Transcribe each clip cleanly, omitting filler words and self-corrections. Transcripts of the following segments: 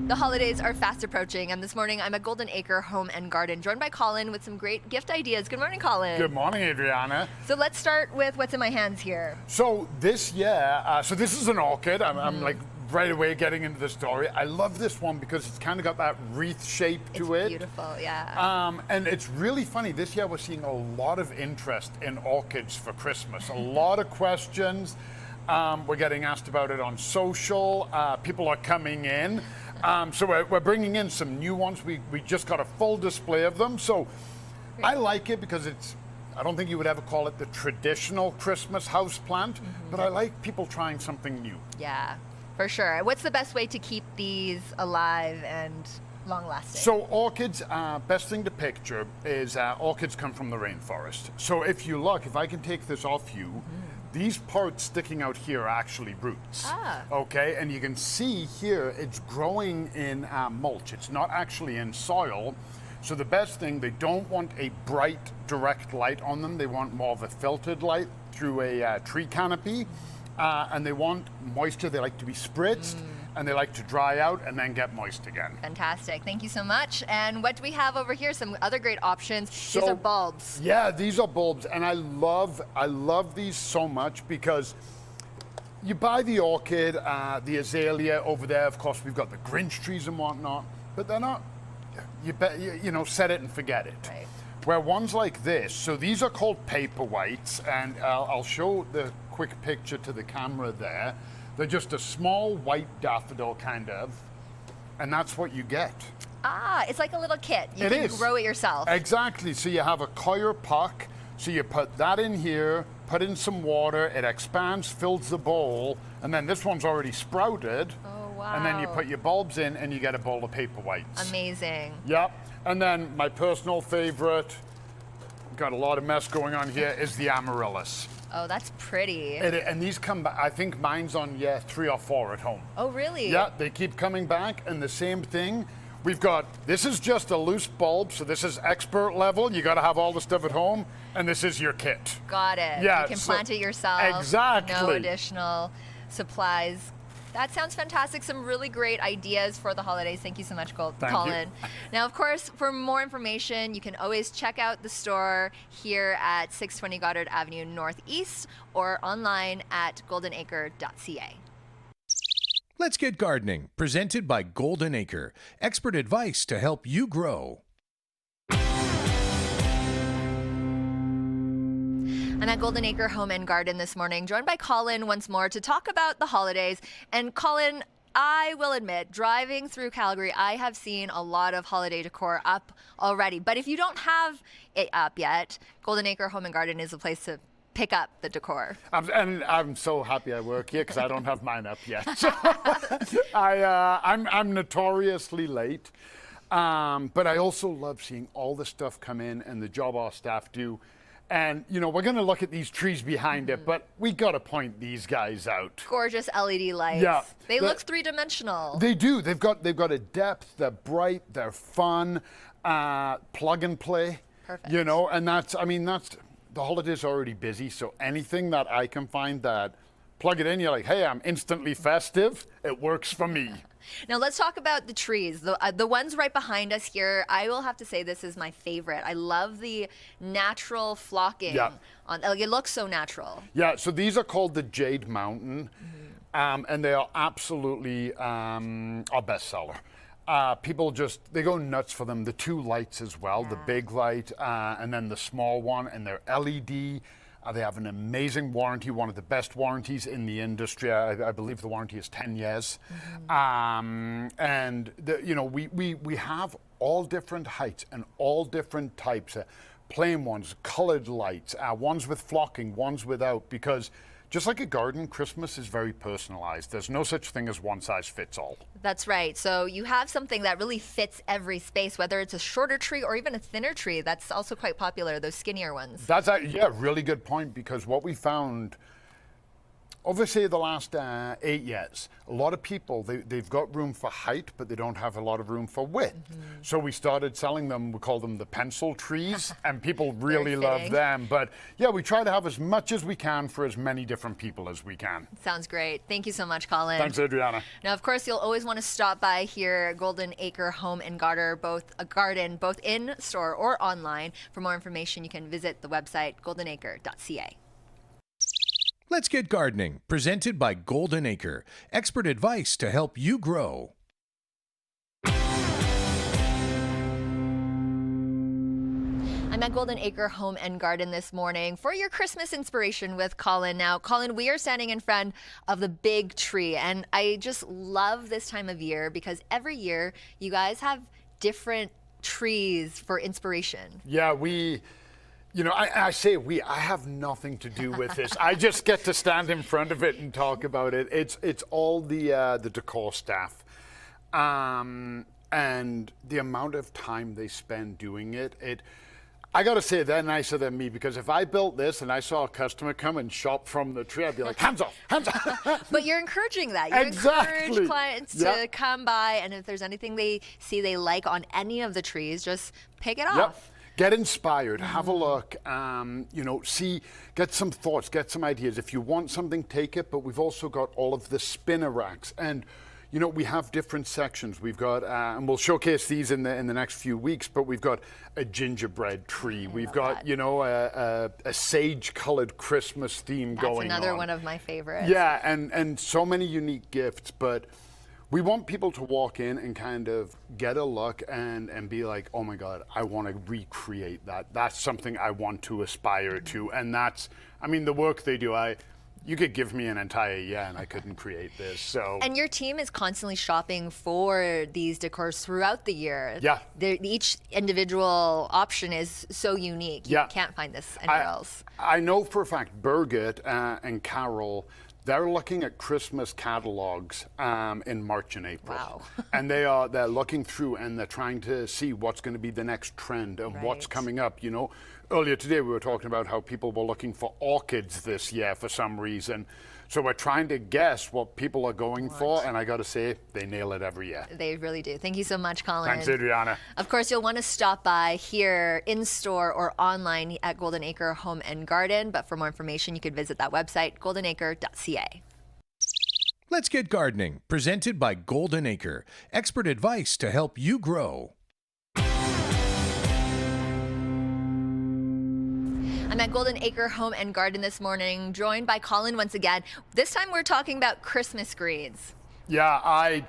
The holidays are fast approaching, and this morning I'm at Golden Acre Home and Garden, joined by Colin with some great gift ideas. Good morning, Colin. Good morning, Adriana. So let's start with what's in my hands here. So this year, so this is an orchid. I'm like right away getting into the story. I love this one because it's kind of got that wreath shape to it. It's beautiful, yeah. And it's really funny. This year we're seeing a lot of interest in orchids for Christmas. A lot of questions. We're getting asked about it on social. People are coming in. So we're bringing in some new ones. We just got a full display of them. So Great. I like it because I don't think you would ever call it the traditional Christmas house plant, but I like people trying something new. Yeah, for sure. What's the best way to keep these alive and long lasting? So orchids, best thing to picture is orchids come from the rainforest. So if you look, if I can take this off you, these parts sticking out here are actually roots. Okay, and you can see here it's growing in mulch. It's not actually in soil. So the best thing, they don't want a bright direct light on them. They want more of a filtered light through a tree canopy. And they want moisture. They like to be spritzed. And they like to dry out and then get moist again. Fantastic. Thank you so much. And what do we have over here? Some other great options. These are bulbs. Yeah, these are bulbs. And I love these so much because you buy the orchid, the azalea over there. Of course, we've got the Grinch trees and whatnot, but they're not, you know, set it and forget it. Right. Where ones like this, so these are called paperwhites, and I'll show the quick picture to the camera there. They're just a small white daffodil kind of, and that's what you get. Ah, it's like a little kit. You can grow it yourself. Exactly. So you have a coir puck. So you put that in here, put in some water, it expands, fills the bowl, and then this one's already sprouted. Oh, wow. And then you put your bulbs in and you get a bowl of paperwhites. Amazing. Yep. And then my personal favorite, got a lot of mess going on here, is the amaryllis. Oh, that's pretty. And these come back, I think mine's on 3 or 4 at home. Oh, really? Yeah, they keep coming back, and the same thing. We've got, this is just a loose bulb, so this is expert level. You got to have all the stuff at home, and this is your kit. Got it. Yeah, you can plant it yourself. Exactly. No additional supplies. That sounds fantastic. Some really great ideas for the holidays. Thank you so much, Colin. You. Now, of course, for more information, you can always check out the store here at 620 Goddard Avenue Northeast or online at goldenacre.ca. Let's get gardening, presented by Golden Acre. Expert advice to help you grow. I'm at Golden Acre Home and Garden this morning, joined by Colin once more to talk about the holidays. And Colin, I will admit, driving through Calgary, I have seen a lot of holiday decor up already. But if you don't have it up yet, Golden Acre Home and Garden is the place to pick up the decor. And I'm so happy I work here because I don't have mine up yet. So I'm notoriously late. But I also love seeing all the stuff come in and the job our staff do. And, you know, we're going to look at these trees behind it, but we got to point these guys out. Gorgeous LED lights. Yeah. They look three-dimensional. They do. They've got a depth. They're bright. They're fun. Plug and play. Perfect. You know, and that's the holidays are already busy. So anything that I can find that plug it in, you're like, hey, I'm instantly festive. It works for me. Now let's talk about the trees. The ones right behind us here, I will have to say this is my favorite. I love the natural flocking. Yeah. It looks so natural. Yeah, so these are called the Jade Mountain, and they are absolutely our bestseller. People they go nuts for them. The 2 lights as well, the big light and then the small one, and they're LED. They have an amazing warranty, one of the best warranties in the industry. I believe the warranty is 10 years. And you know, we have all different heights and all different types, plain ones, colored lights, ones with flocking, ones without, because just like a garden, Christmas is very personalized. There's no such thing as one size fits all. That's right. So you have something that really fits every space, whether it's a shorter tree or even a thinner tree. That's also quite popular, those skinnier ones. That's really good point, because what we found, Over, say, the last 8 years, a lot of people, they've got room for height, but they don't have a lot of room for width. So we started selling them, we call them the pencil trees, and people really love them. But yeah, we try to have as much as we can for as many different people as we can. Sounds great. Thank you so much, Colin. Thanks, Adriana. Now, of course, you'll always want to stop by here at Golden Acre Home and Garden, both in store or online. For more information, you can visit the website goldenacre.ca. Let's Get Gardening, presented by Golden Acre. Expert advice to help you grow. I'm at Golden Acre Home and Garden this morning for your Christmas inspiration with Colin. Now, Colin, we are standing in front of the big tree, and I just love this time of year because every year you guys have different trees for inspiration. Yeah, you know, I say we, I have nothing to do with this. I just get to stand in front of it and talk about it. It's all the decor staff. And the amount of time they spend doing it, I gotta say they're nicer than me, because if I built this and I saw a customer come and shop from the tree, I'd be like, hands off, hands off. But you're encouraging that. You encourage clients to come by, and if there's anything they see they like on any of the trees, just pick it off. Get inspired, have a look, you know, get some thoughts, get some ideas. If you want something, take it, but we've also got all of the spinner racks. And, you know, we have different sections. We've got, and we'll showcase these in the next few weeks, but we've got a gingerbread tree. We've got, you know, a sage-colored Christmas theme going on. That's another one of my favorites. Yeah, and so many unique gifts, but we want people to walk in and kind of get a look and be like, oh my God, I want to recreate that. That's something I want to aspire to. And that's, I mean, the work they do, you could give me an entire year and I couldn't create this. So. And your team is constantly shopping for these decors throughout the year. Yeah. Each individual option is so unique. You can't find this anywhere else. I know for a fact, Birgit and Carol, they're looking at Christmas catalogs in March and April. Wow. And they're looking through and they're trying to see what's going to be the next trend and what's coming up. You know, earlier today we were talking about how people were looking for orchids this year for some reason. So we're trying to guess what people are going for, and I got to say, they nail it every year. They really do. Thank you so much, Colin. Thanks, Adriana. Of course, you'll want to stop by here in store or online at Golden Acre Home and Garden. But for more information, you could visit that website, goldenacre.ca. Let's Get Gardening, presented by Golden Acre. Expert advice to help you grow. I'm at Golden Acre Home and Garden this morning, joined by Colin once again. This time we're talking about Christmas greens. Yeah,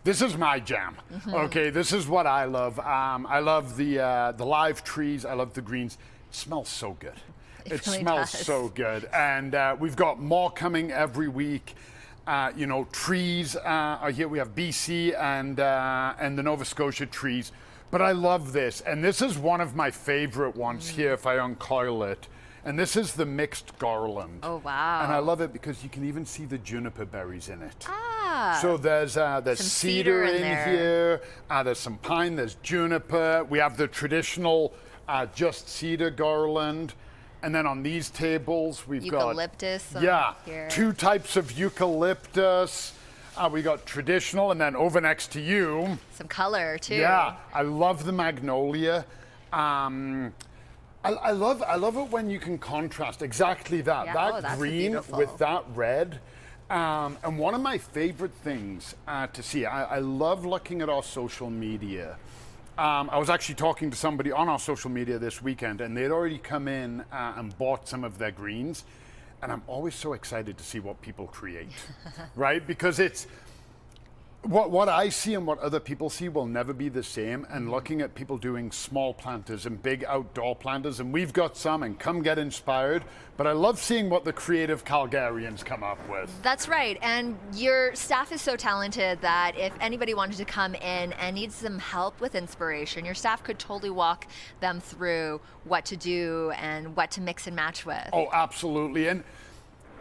this is my jam. Okay, this is what I love. I love the live trees. I love the greens. It smells so good. It really smells does. so good. And we've got more coming every week. You know, trees are here. We have BC and the Nova Scotia trees. But I love this, and this is one of my favorite ones here if I uncoil it. And this is the mixed garland. Oh, wow. And I love it because you can even see the juniper berries in it. Ah. So there's cedar in here, there's some pine, there's juniper. We have the traditional just cedar garland. And then on these tables, we've got eucalyptus. Here. 2 types of eucalyptus. We got traditional, and then over next to you, some color too. Yeah, I love the magnolia. I love it when you can contrast exactly that. Yeah, that green with that red. And one of my favorite things to see, I love looking at our social media. I was actually talking to somebody on our social media this weekend, and they'd already come in and bought some of their greens. And I'm always so excited to see what people create, right? Because it's what I see and what other people see will never be the same. And looking at people doing small planters and big outdoor planters, and we've got some, and come get inspired. But I love seeing what the creative Calgarians come up with. That's right. And your staff is so talented that if anybody wanted to come in and needs some help with inspiration, your staff could totally walk them through what to do and what to mix and match with. Oh, absolutely. And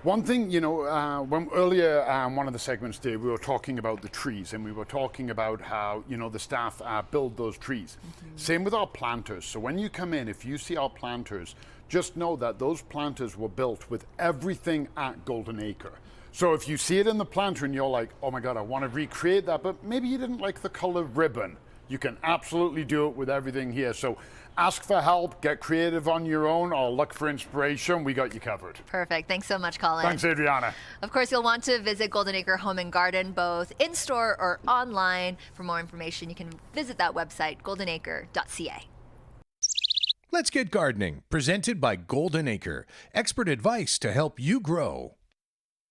one thing, you know, when earlier one of the segments today, we were talking about the trees, and we were talking about how, you know, the staff build those trees. Same with our planters. So when you come in, if you see our planters, just know that those planters were built with everything at Golden Acre. So if you see it in the planter and you're like, oh my God, I want to recreate that, but maybe you didn't like the color ribbon, you can absolutely do it with everything here. So ask for help, get creative on your own, or look for inspiration. We got you covered. Perfect. Thanks so much, Colin. Thanks, Adriana. Of course, you'll want to visit Golden Acre Home and Garden both in-store or online. For more information, you can visit that website, goldenacre.ca. Let's Get Gardening, presented by Golden Acre. Expert advice to help you grow.